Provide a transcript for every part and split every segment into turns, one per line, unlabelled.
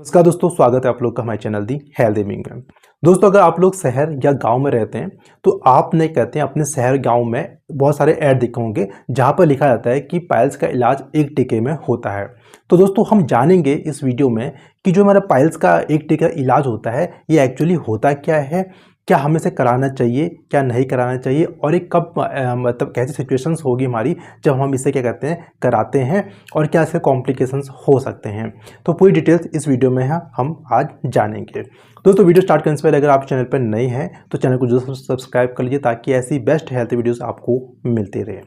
नमस्कार दोस्तों, स्वागत है आप लोग का हमारे चैनल दी हेल्थ एमिंग में। दोस्तों, अगर आप लोग शहर या गांव में रहते हैं तो आपने कहते हैं अपने शहर गांव में बहुत सारे ऐड देखे होंगे जहां पर लिखा जाता है कि पाइल्स का इलाज एक टीके में होता है। तो दोस्तों, हम जानेंगे इस वीडियो में कि जो हमारा पाइल्स का एक टीके का इलाज होता है ये एक्चुअली होता क्या है, क्या हमें इसे कराना चाहिए, क्या नहीं कराना चाहिए, और ये कब मतलब कैसी सिचुएशंस होगी हमारी जब हम इसे क्या कहते हैं कराते हैं, और क्या इसके कॉम्प्लिकेशंस हो सकते हैं। तो पूरी डिटेल्स इस वीडियो में हम आज जानेंगे। दोस्तों, वीडियो स्टार्ट करने से पहले अगर आप चैनल पर नए हैं तो चैनल को जरूर सब्सक्राइब कर लीजिए ताकि ऐसी बेस्ट हेल्थ वीडियोस आपको मिलती रहे।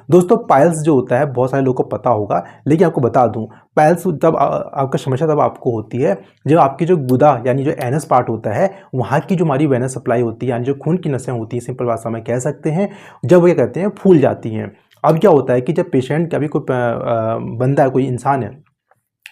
दोस्तों, पाइल्स जो होता है बहुत सारे लोगों को पता होगा, लेकिन आपको बता दूं, पाइल्स तब आपका समस्या तब आपको होती है जब आपकी जो गुदा यानी जो एनस पार्ट होता है वहाँ की जो हमारी वेनस सप्लाई होती है यानी जो खून की नसें होती हैं, सिंपल भाषा में कह सकते हैं, जब वो क्या कहते हैं फूल जाती हैं। अब क्या होता है कि जब पेशेंट का भी कोई बंदा है, कोई इंसान है,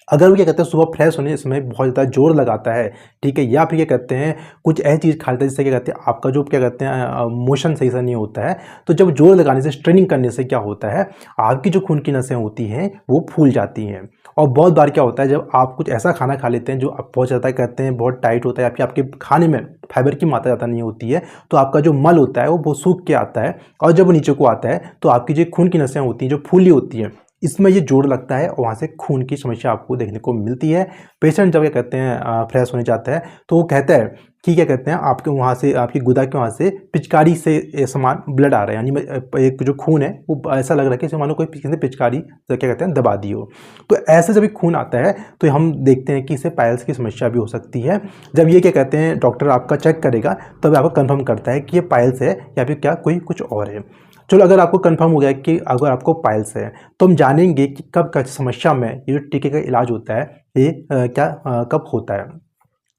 अगर वो क्या कहते हैं सुबह फ्रेश होने में बहुत ज़्यादा जोर लगाता है, ठीक है, या फिर क्या कहते हैं कुछ ऐसी चीज़ खा लेता है जिससे क्या कहते हैं आपका जो क्या कहते हैं मोशन सही से नहीं होता है, तो जब जोर लगाने से, स्ट्रेनिंग करने से क्या होता है आपकी जो खून की नसें होती हैं वो फूल जाती हैं। और बहुत बार क्या होता है जब आप कुछ ऐसा खाना खा लेते हैं जो आप बहुत ज़्यादा कहते हैं बहुत टाइट होता है या फिर आपके खाने में फाइबर की मात्रा ज़्यादा नहीं होती है, तो आपका जो मल होता है वो बहुत सूख के आता है, और जब वो नीचे को आता है तो आपकी जो खून की नसें होती हैं जो फूली होती हैं इसमें ये जोड़ लगता है और वहाँ से खून की समस्या आपको देखने को मिलती है। पेशेंट जब क्या कहते हैं फ्रेश होने जाता है तो वो कहता है कि क्या कहते हैं आपके वहाँ से, आपकी गुदा के वहाँ से पिचकारी से समान ब्लड आ रहा है, यानी एक जो खून है वो ऐसा लग रहा है कि मानो कोई किसी ने पिचकारी क्या कहते हैं दबा दी हो। तो ऐसे जब खून आता है तो हम देखते हैं कि इसे पाइल्स की समस्या भी हो सकती है। जब ये क्या कहते हैं डॉक्टर आपका चेक करेगा तब आपको कंफर्म करता है कि ये पाइल्स है या फिर क्या कोई कुछ और है। चलो, अगर आपको कंफर्म हो गया कि अगर आपको पाइल्स है तो हम जानेंगे कि कब का समस्या में ये जो टीके का इलाज होता है ये कब होता है।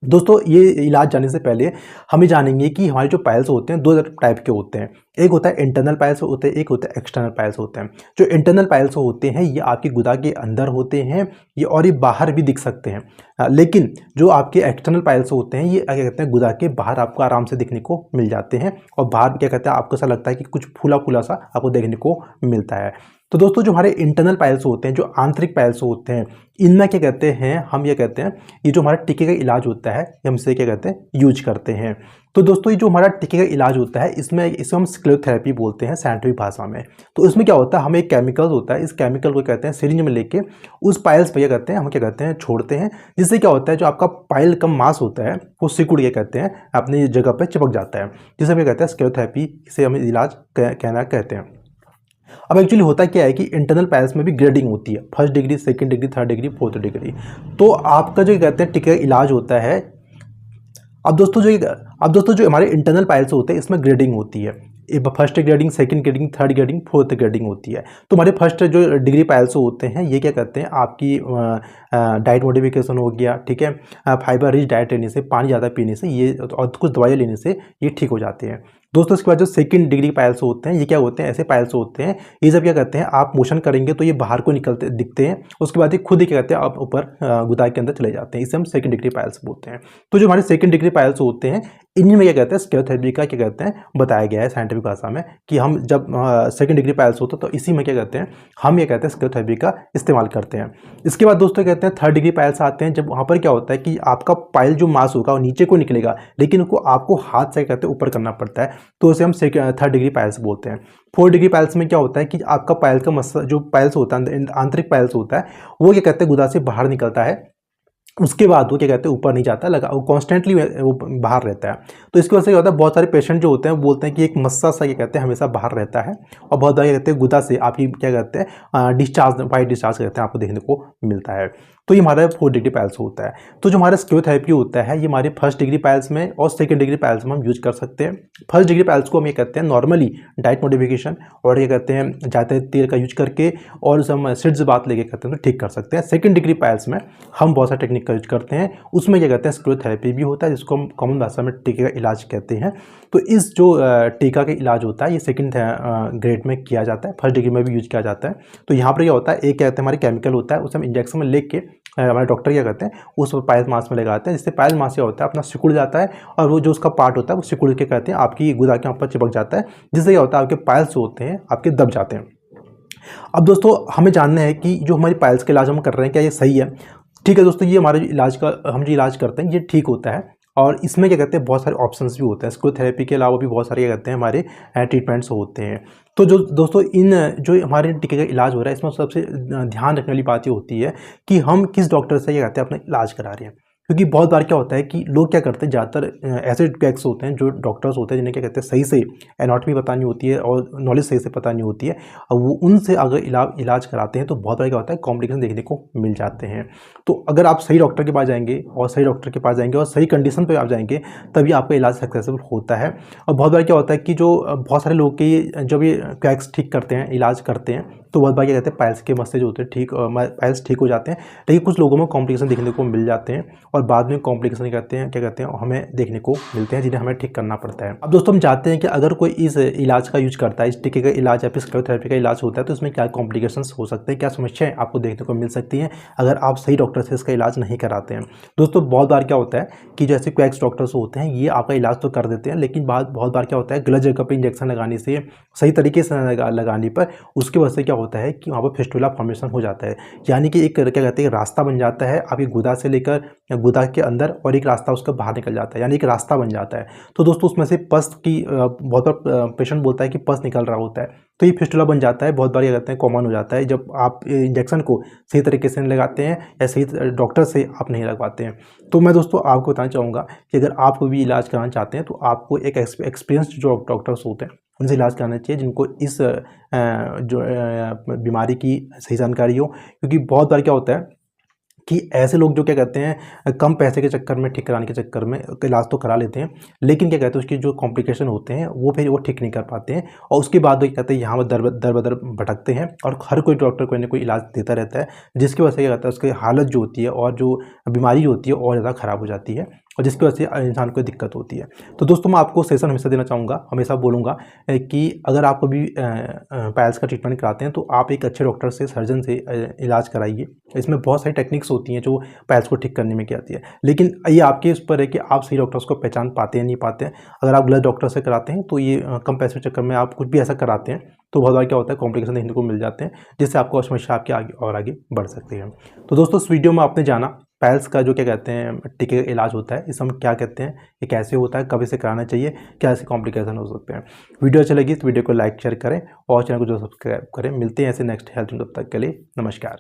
दोस्तों, ये इलाज जानने से पहले हम ये जानेंगे कि हमारे जो पाइल्स होते हैं दो टाइप के होते हैं। एक होता है इंटरनल पाइल्स होते हैं, एक होता है एक्सटर्नल पाइल्स होते हैं। जो इंटरनल पाइल्स होते हैं ये आपकी गुदा के अंदर होते हैं, ये और ये बाहर भी दिख सकते हैं। लेकिन जो आपके एक्सटर्नल पाइल्स होते हैं ये क्या कहते हैं गुदा के बाहर आपको आराम से दिखने को मिल जाते हैं, और बाहर क्या कहते हैं आपको ऐसा लगता है कि कुछ फूला फूला सा आपको देखने को मिलता है। तो दोस्तों, जो हमारे इंटरनल पाइल्स होते हैं, जो आंतरिक पाइल्स होते हैं, इनमें क्या कहते हैं हम ये कहते हैं ये जो हमारा टीके का इलाज होता है ये हमसे क्या कहते हैं यूज करते हैं। तो दोस्तों, ये जो हमारा टीके का इलाज होता है इसे हम स्क्लेरोथेरेपी बोलते हैं साइंटिफिक भाषा में। तो इसमें क्या होता है, हमें एक केमिकल होता है, इस केमिकल को कहते हैं सिरिंज में लेके उस पाइल्स पर क्या कहते हैं हम क्या कहते हैं छोड़ते हैं, जिससे क्या होता है जो आपका पाइल का मांस होता है वो सिकुड़ के कहते हैं अपनी जगह पर चिपक जाता है, जिसे हम क्या कहते हैं स्क्लेरोथेरेपी से हम इलाज कहते हैं। अब एक्चुअली होता क्या है कि इंटरनल पाइल्स में भी ग्रेडिंग होती है, first degree, second degree, third degree, fourth degree. तो आपका जो कहते हैं टीके का इलाज होता है। अब दोस्तों जो हमारे इंटरनल पाइल्स होते हैं इसमें ग्रेडिंग होती है, first grading, second grading, third grading, fourth grading होती है। तो हमारे फर्स्ट जो डिग्री पाइल्स होते हैं ये क्या करते हैं आपकी डाइट मॉडिफिकेशन हो गया, ठीक है, फाइबर रिच डाइट लेने से, पानी ज़्यादा पीने से ये और कुछ दवाइयाँ लेने से ये ठीक हो जाते हैं। दोस्तों, इसके बाद जो सेकंड डिग्री पाइल्स होते हैं ये क्या होते हैं, ऐसे पाइल्स होते हैं ये जब क्या करते हैं आप मोशन करेंगे तो ये बाहर को निकलते दिखते हैं, उसके बाद ये खुद ही क्या कहते हैं आप ऊपर गुदा के अंदर चले जाते हैं, इसे हम सेकंड डिग्री पाइल्स बोलते हैं। तो जो हमारे सेकंड डिग्री पाइल्स होते हैं इनमें क्या कहते हैं स्क्लेरोथेरेपी का क्या कहते हैं बताया गया है साइंटिफिक भाषा में कि हम जब सेकंड डिग्री पाइल्स होता है तो इसी में क्या कहते हैं हम ये कहते हैं स्क्लेरोथेरेपी का इस्तेमाल करते हैं। इसके बाद दोस्तों कहते हैं थर्ड डिग्री पाइल्स आते हैं, जब वहाँ पर क्या होता है कि आपका पाइल जो मांस होगा वो नीचे को निकलेगा, लेकिन उसको आपको हाथ से कहते हैं ऊपर करना पड़ता है, तो उसे हम थर्ड डिग्री पाइल्स बोलते हैं। फोर्थ डिग्री पाइल्स में क्या होता है कि आपका पाइल का मस्सा जो पाइल्स होता है, आंतरिक पाइल्स होता है, वो क्या कहते हैं गुदा से बाहर निकलता है, उसके बाद वो क्या कहते हैं ऊपर नहीं जाता, लगा वो कॉन्स्टेंटली वो बाहर रहता है। तो इसकी वजह से क्या होता है बहुत सारे पेशेंट जो होते हैं वो बोलते हैं कि एक मस्सा सा क्या कहते हैं हमेशा बाहर रहता है, और बहुत बार कहते हैं गुदा से आपकी क्या कहते हैं डिस्चार्ज, वाइट डिस्चार्ज कहते हैं आपको देखने को मिलता है। तो ये हमारा फोर्थ डिग्री पाइल्स होता है। तो जो हमारा स्क्लेरोथेरेपी होता है ये हमारे फर्स्ट डिग्री पाइल्स में और सेकंड डिग्री पाइल्स में हम यूज कर सकते हैं। फर्स्ट डिग्री पाइल्स को हम ये कहते हैं नॉर्मली डाइट मॉडिफिकेशन और ये कहते हैं ज़्यादा तेल का यूज करके और हम सीड्स बात लेके कहते हैं तो ठीक कर सकते हैं। सेकंड डिग्री पाइल्स में हम बहुत सारे टेक्निक का यूज करते हैं, उसमें क्या कहते हैं स्क्लेरोथेरेपी भी होता है जिसको हम कॉमन भाषा में टीके का इलाज कहते हैं। तो इस जो टीका का इलाज होता है ये सेकंड ग्रेड में किया जाता है, फर्स्ट डिग्री में भी यूज किया जाता है। तो यहाँ पर क्या होता है एक कहते हैं हमारे केमिकल होता है, उसे हम इंजेक्शन में लेके हमारे डॉक्टर क्या करते हैं उस पाइल्स मांस में लगाते हैं, जिससे पाइल्स मांस क्या होता है अपना सिकुड़ जाता है, और वो जो उसका पार्ट होता है वो सिकुड़ के कहते हैं आपकी गुदा के ऊपर चिपक जाता है, जिससे क्या होता है आपके पाइल्स जो होते हैं आपके दब जाते हैं। अब दोस्तों हमें जानना है कि जो हमारी पाइल्स का इलाज हम कर रहे हैं क्या ये सही है। ठीक है दोस्तों, ये हमारे इलाज का हम जो इलाज करते हैं ये ठीक होता है। और इसमें क्या कहते हैं बहुत सारे ऑप्शंस भी होते हैं। स्क्रोथेरेपी के अलावा भी बहुत सारे क्या कहते हैं हमारे ट्रीटमेंट्स होते हैं। तो जो दोस्तों इन जो हमारे टीके का इलाज हो रहा है इसमें सबसे ध्यान रखने वाली बात ये होती है कि हम किस डॉक्टर से क्या कहते हैं अपना इलाज करा रहे हैं। क्योंकि बहुत बार क्या होता है कि लोग क्या करते हैं, ज़्यादातर ऐसे टैक्स होते हैं जो डॉक्टर्स होते हैं जिन्हें क्या कहते हैं सही से एनाटॉमी बतानी होती है और नॉलेज सही से पता नहीं होती है, और वो उनसे अगर इलाज कराते हैं तो बहुत बार क्या होता है कॉम्प्लिकेशन देखने को मिल जाते हैं। तो अगर आप सही डॉक्टर के पास जाएंगे और सही कंडीशन पर आप जाएंगे तभी आपका इलाज सक्सेसफुल होता है। और बहुत बार क्या होता है कि जो बहुत सारे लोग के जब ये क्रैक्स ठीक करते हैं, इलाज करते हैं, तो बहुत बार क्या कहते हैं पाइल्स के मसले जो होते हैं पाइल्स ठीक हो जाते हैं। लेकिन कुछ लोगों में कॉम्प्लिकेशन देखने को मिल जाते हैं और बाद में कॉम्प्लिकेशन क्या कहते हैं हमें देखने को मिलते हैं, जिन्हें हमें ठीक करना पड़ता है। अब दोस्तों हम चाहते हैं कि अगर कोई इस इलाज का यूज करता है, इस टीके का इलाज या फिर स्क्लेरोथेरेपी का इलाज होता है, तो इसमें क्या कॉम्प्लिकेशंस हो सकते हैं, क्या समस्याएं आपको देखने को मिल सकती हैं अगर आप सही डॉक्टर से इसका इलाज नहीं कराते हैं। दोस्तों बहुत बार क्या होता है कि जैसे क्वैक्स डॉक्टर्स होते हैं ये आपका इलाज तो कर देते हैं, लेकिन बहुत बार क्या होता है गलत जगह पर इंजेक्शन लगाने से, सही तरीके से लगाने पर उसकी वजह से क्या होता है कि वहाँ पर फिस्टुला फॉर्मेशन हो जाता है। यानी कि एक क्या कहते हैं रास्ता बन जाता है आपकी गुदा से लेकर गुदा के अंदर, और एक रास्ता उसका बाहर निकल जाता है, यानी एक रास्ता बन जाता है। तो दोस्तों उसमें से पस की बहुत बार पेशेंट बोलता है कि पस निकल रहा होता है, तो ये फिस्टुला बन जाता है। बहुत बार क्या कहते हैं कॉमन हो जाता है जब आप इंजेक्शन को सही तरीके से नहीं लगाते हैं या सही डॉक्टर से आप नहीं लगवाते हैं। तो मैं दोस्तों आपको बताना चाहूँगा कि अगर आप कोई भी इलाज कराना चाहते हैं तो आपको एक एक्सपीरियंस्ड जो डॉक्टर्स होते हैं उनसे इलाज कराना चाहिए, जिनको इस जो बीमारी की सही जानकारी हो। क्योंकि बहुत बार क्या होता है कि ऐसे लोग जो क्या कहते हैं कम पैसे के चक्कर में, ठीक कराने के चक्कर में इलाज तो करा लेते हैं, लेकिन क्या कहते हैं उसकी जो कॉम्प्लिकेशन होते हैं वो फिर वो ठीक नहीं कर पाते हैं, और उसके बाद वो क्या कहते हैं यहाँ पर दर बदर भटकते हैं, और हर कोई डॉक्टर कोई ना कोई इलाज देता रहता है, जिसकी वजह से क्या कहता है उसकी हालत जो होती है और जो बीमारी होती है और ज़्यादा ख़राब हो जाती है, और जिसकी वजह से इंसान को दिक्कत होती है। तो दोस्तों मैं आपको सेशन हमेशा देना चाहूँगा, हमेशा बोलूँगा कि अगर आप कभी पाइल्स का ट्रीटमेंट कराते हैं तो आप एक अच्छे डॉक्टर से, सर्जन से इलाज कराइए। इसमें बहुत सारी टेक्निक्स होती हैं जो पाइल्स को ठीक करने में की आती है, लेकिन ये आपके उस पर है कि आप सही डॉक्टर्स को पहचान पाते हैं नहीं पाते हैं। अगर आप गलत डॉक्टर से कराते हैं तो ये कम पैसे के चक्कर में आप कुछ भी ऐसा कराते हैं तो बहुत बार क्या होता है कॉम्प्लिकेशन देखने को मिल जाते हैं, जिससे आपको समस्या आपके आगे बढ़ सकती है। तो दोस्तों इस वीडियो में आपने जाना पाइल्स का जो क्या कहते हैं टीके का इलाज होता है, इसे हम क्या कहते हैं, ये कैसे होता है, कब इसे कराना चाहिए, क्या ऐसे कॉम्प्लिकेशन हो सकते हैं। वीडियो अच्छी लगी तो वीडियो को लाइक शेयर करें और चैनल को जो सब्सक्राइब करें। मिलते हैं ऐसे नेक्स्ट हेल्थ, तब तक के लिए नमस्कार।